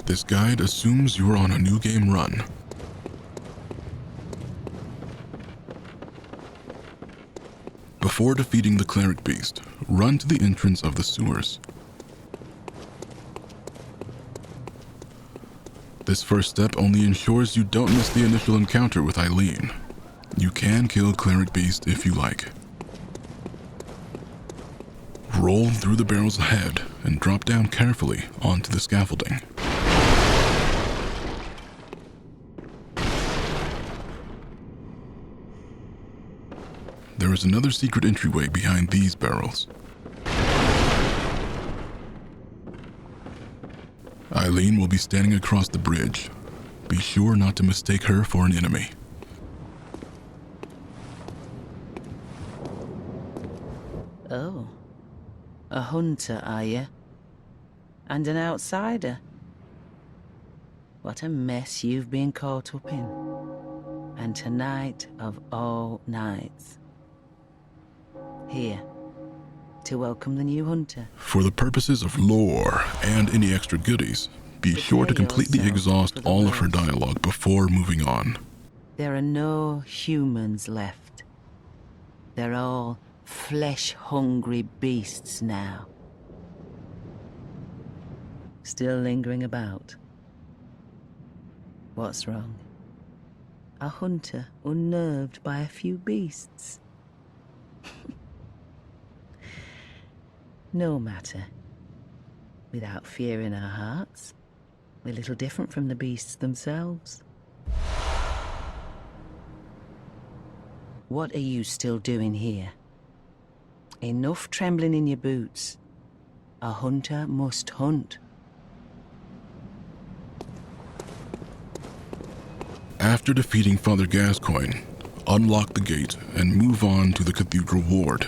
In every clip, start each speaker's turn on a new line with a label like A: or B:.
A: This guide assumes you are on a new game run. Before defeating the cleric beast, run to the entrance of the sewers. This first step only ensures you don't miss the initial encounter with Eileen. You can kill cleric beast if you like. Roll through the barrels ahead and drop down carefully onto the scaffolding. There is another secret entryway behind these barrels. Eileen will be standing across the bridge. Be sure not to mistake her for an enemy.
B: Oh, a hunter, are you? And an outsider? What a mess you've been caught up in. And tonight of all nights. Here, to welcome the new hunter.
A: For the purposes of lore and any extra goodies, be sure to completely exhaust all of her dialogue before moving on.
B: There are no humans left. They're all flesh-hungry beasts now. Still lingering about. What's wrong? A hunter unnerved by a few beasts. No matter. Without fear in our hearts, we're little different from the beasts themselves. What are you still doing here? Enough trembling in your boots. A hunter must hunt.
A: After defeating Father Gascoigne, unlock the gate and move on to the Cathedral Ward.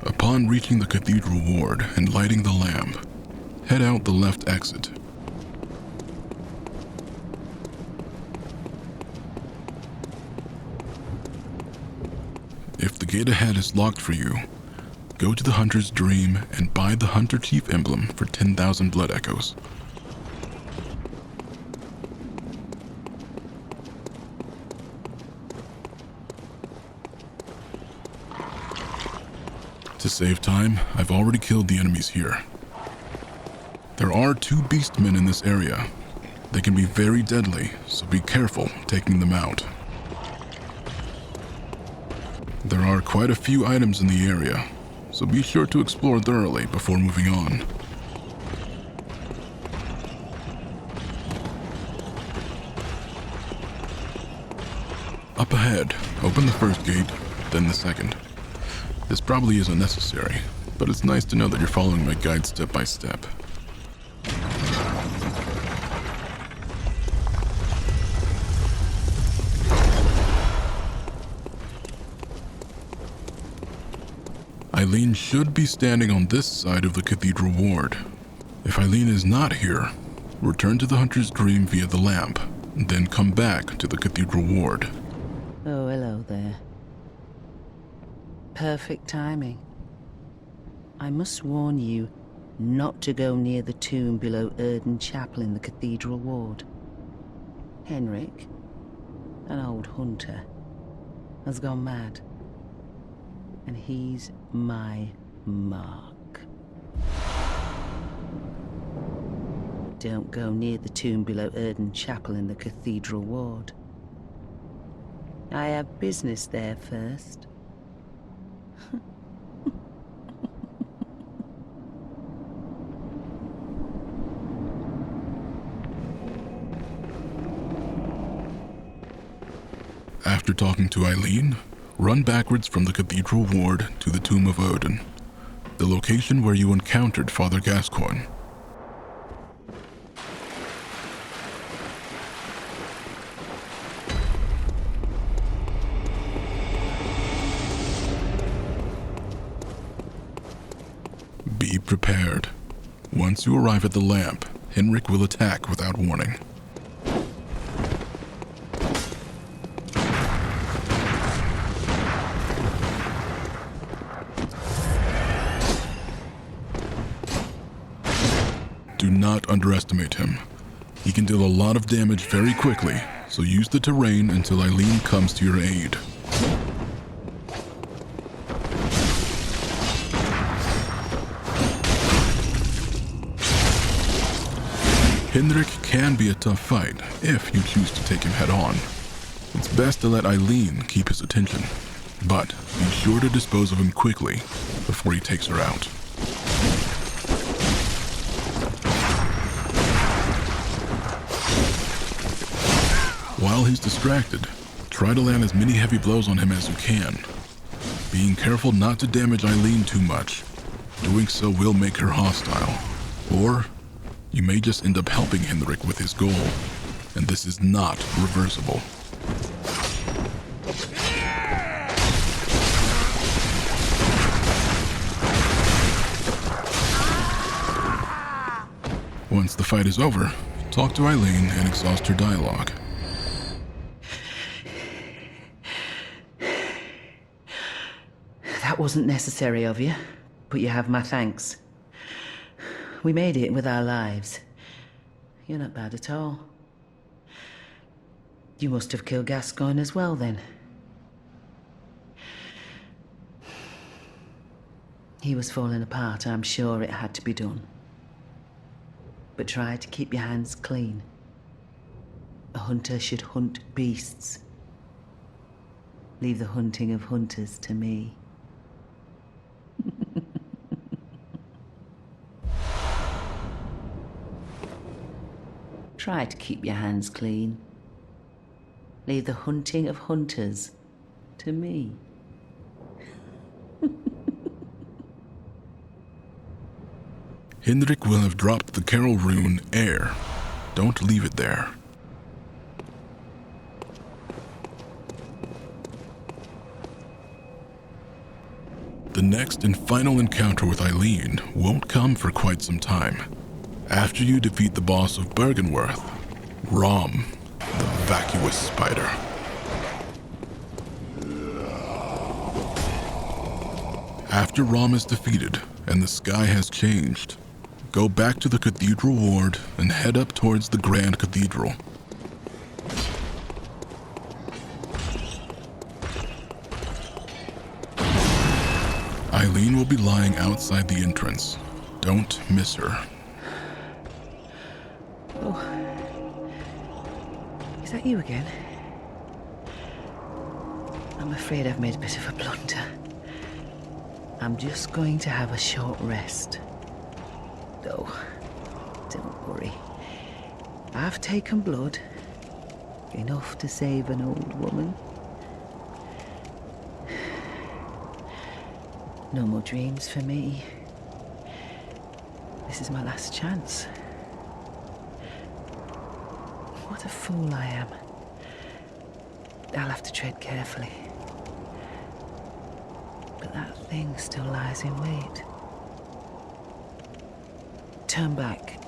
A: Upon reaching the Cathedral Ward and lighting the lamp, head out the left exit. If the gate ahead is locked for you, go to the Hunter's Dream and buy the Hunter Chief emblem for 10,000 blood echoes. To save time, I've already killed the enemies here. There are 2 beastmen in this area. They can be very deadly, so be careful taking them out. There are quite a few items in the area, so be sure to explore thoroughly before moving on. Up ahead, open the first gate, then the second. This probably isn't necessary, but it's nice to know that you're following my guide step by step. Eileen should be standing on this side of the Cathedral Ward. If Eileen is not here, return to the Hunter's Dream via the lamp, then come back to the Cathedral Ward.
B: Oh, hello there. Perfect timing. I must warn you not to go near the tomb below Erden Chapel in the Cathedral Ward. Henryk, an old hunter, has gone mad. And he's my mark. Don't go near the tomb below Erden Chapel in the Cathedral Ward. I have business there first.
A: After talking to Eileen, run backwards from the Cathedral Ward to the Tomb of Odin, the location where you encountered Father Gascoigne. Be prepared. Once you arrive at the lamp, Henryk will attack without warning. not underestimate him. He can deal a lot of damage very quickly, so use the terrain until Eileen comes to your aid. Henryk can be a tough fight if you choose to take him head on. It's best to let Eileen keep his attention, but be sure to dispose of him quickly before he takes her out. While he's distracted, try to land as many heavy blows on him as you can. Being careful not to damage Eileen too much. Doing so will make her hostile. Or you may just end up helping Henryk with his goal, and this is not reversible. Once the fight is over, talk to Eileen and exhaust her dialogue.
B: That wasn't necessary of you, but you have my thanks. We made it with our lives. You're not bad at all. You must have killed Gascoigne as well, then. He was falling apart, I'm sure it had to be done. But try to keep your hands clean. A hunter should hunt beasts. Leave the hunting of hunters to me. Try to keep your hands clean. Leave the hunting of hunters to me.
A: Henryk will have dropped the Carol rune Air. Don't leave it there. The next and final encounter with Eileen won't come for quite some time. After you defeat the boss of Bergenworth, Rom, the vacuous spider. After Rom is defeated and the sky has changed, go back to the Cathedral Ward and head up towards the Grand Cathedral. Eileen will be lying outside the entrance. Don't miss her.
B: Oh. Is that you again? I'm afraid I've made a bit of a blunder. I'm just going to have a short rest. Though, don't worry. I've taken blood. Enough to save an old woman. No more dreams for me. This is my last chance. What a fool I am. I'll have to tread carefully. But that thing still lies in wait. Turn back.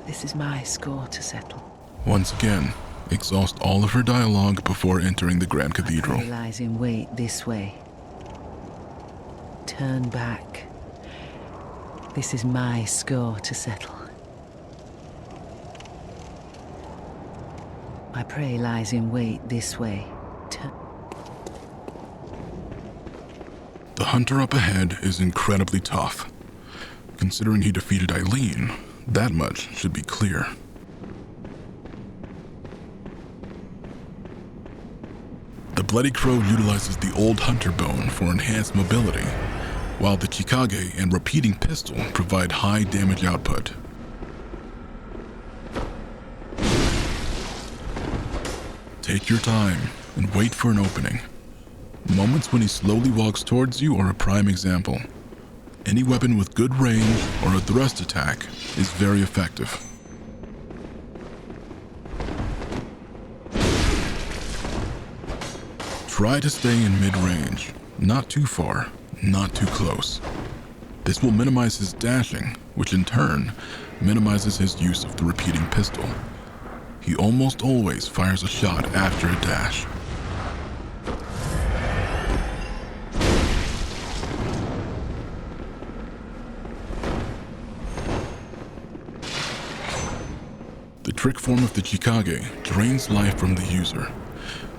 B: This is my score to settle.
A: Once again, exhaust all of her dialogue before entering the Grand Cathedral.
B: It lies in wait this way. Turn back. This is my score to settle. My prey lies in wait this way.
A: The hunter up ahead is incredibly tough. Considering he defeated Eileen, that much should be clear. The Bloody Crow utilizes the old hunter bone for enhanced mobility, while the Chikage and repeating pistol provide high damage output. Take your time and wait for an opening. Moments when he slowly walks towards you are a prime example. Any weapon with good range or a thrust attack is very effective. Try to stay in mid-range, not too far, not too close. This will minimize his dashing, which in turn minimizes his use of the repeating pistol. He almost always fires a shot after a dash. The trick form of the Chikage drains life from the user.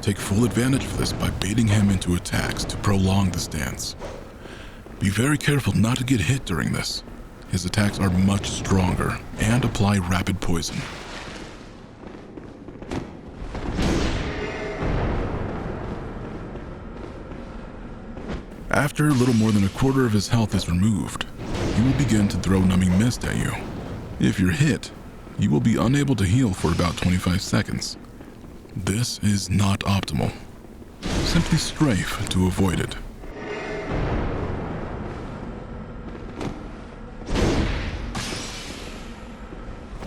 A: Take full advantage of this by baiting him into attacks to prolong the stance. Be very careful not to get hit during this. His attacks are much stronger and apply rapid poison. After a little more than a quarter of his health is removed, he will begin to throw numbing mist at you. If you're hit, you will be unable to heal for about 25 seconds. This is not optimal. Simply strafe to avoid it.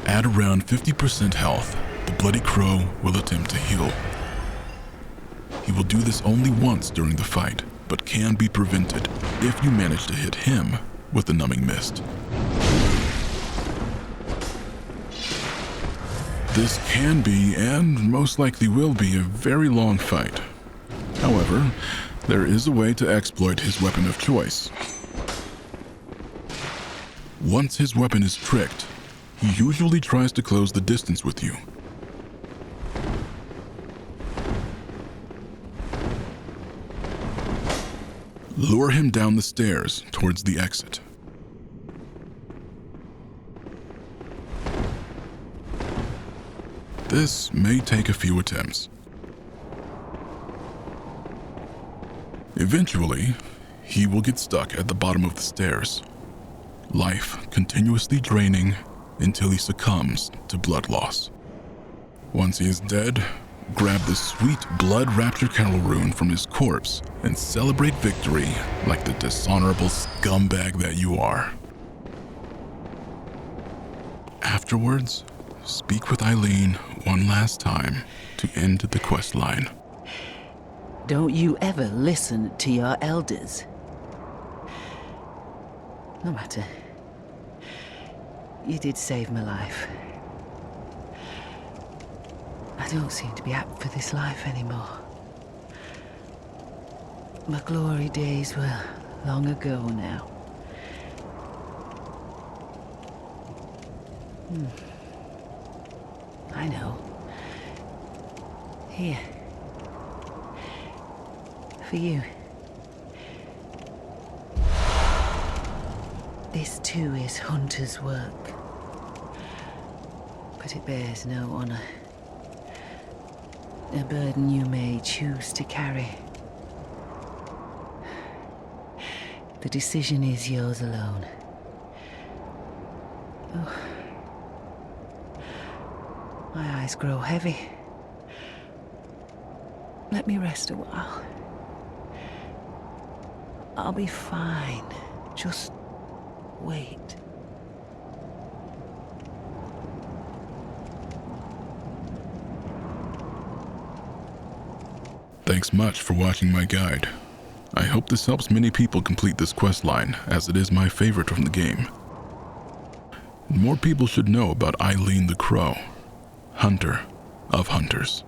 A: At around 50% health, the Bloody Crow will attempt to heal. He will do this only once during the fight, but can be prevented if you manage to hit him with the numbing mist. This can be, and most likely will be, a very long fight. However, there is a way to exploit his weapon of choice. Once his weapon is tricked, he usually tries to close the distance with you. Lure him down the stairs towards the exit. This may take a few attempts. Eventually, he will get stuck at the bottom of the stairs, life continuously draining until he succumbs to blood loss. Once he is dead, grab the sweet Blood Rapture Carol rune from his corpse and celebrate victory like the dishonorable scumbag that you are. Afterwards, speak with Eileen one last time to end the quest line.
B: Don't you ever listen to your elders. No matter. You did save my life. I don't seem to be apt for this life anymore. My glory days were long ago now. I know. Here. For you. This too is hunter's work. But it bears no honor. A burden you may choose to carry. The decision is yours alone. Oh. My eyes grow heavy. Let me rest a while. I'll be fine. Just wait.
A: Thanks much for watching my guide. I hope this helps many people complete this quest line, as it is my favorite from the game. More people should know about Eileen the Crow, Hunter of Hunters.